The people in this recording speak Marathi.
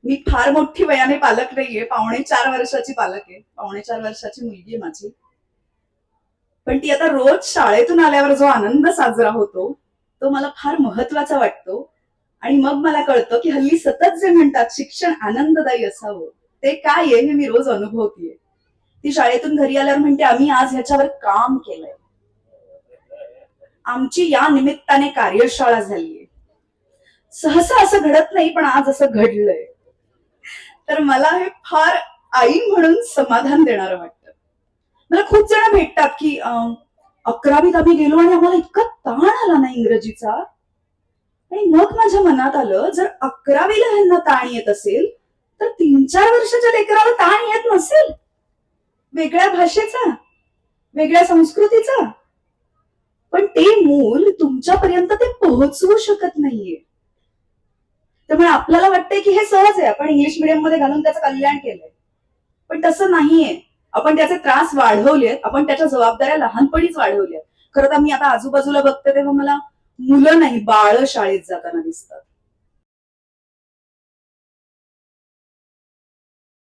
मी फार मोठी वयाने पालक नाहीये, 4.5 वर्षाची पालक आहे, 4.5 वर्षाची मुलगी आहे माझी. पण ती आता रोज शाळेतून आल्यावर जो आनंद साजरा होतो तो मला फार महत्वाचा वाटतो. आणि मग मला कळतं की हल्ली सतत जे म्हणतात शिक्षण आनंददायी असावं, ते काय आहे हे मी रोज अनुभवतीये. ती शाळेतून घरी आल्यावर म्हणते आम्ही आज ह्याच्यावर काम केलंय, आमची या निमित्ताने कार्यशाळा झालीय. सहसा असं घडत नाही पण आज असं घडलंय. तर मला हे फार आई म्हणून समाधान देणारं वाटतं. मला खूप जण भेटतात की 11वीत आम्ही गेलो आणि आम्हाला इतका ताण आला ना इंग्रजीचा. आणि मग माझ्या मनात आलं जर 11वीला ह्यांना ताण येत असेल तर 3-4 वर्षाच्या लेकराला ताण येत नसेल वेगळ्या भाषेचा, वेगळ्या संस्कृतीचा. पण ते मूल तुमच्यापर्यंत ते पोहोचवू शकत नाहीये. त्यामुळे आपल्याला वाटतंय की हे सहज आहे, आपण इंग्लिश मिडियम मध्ये घालून त्याचं कल्याण केलंय. पण तसं नाहीये. आपण त्याचे त्रास वाढवलेत, आपण त्याच्या जबाबदाऱ्या लहानपणीच वाढवल्यात. खरं तर मी आता आजूबाजूला बघते तेव्हा मला मुलं नाही बाळ शाळेत जाताना दिसतात.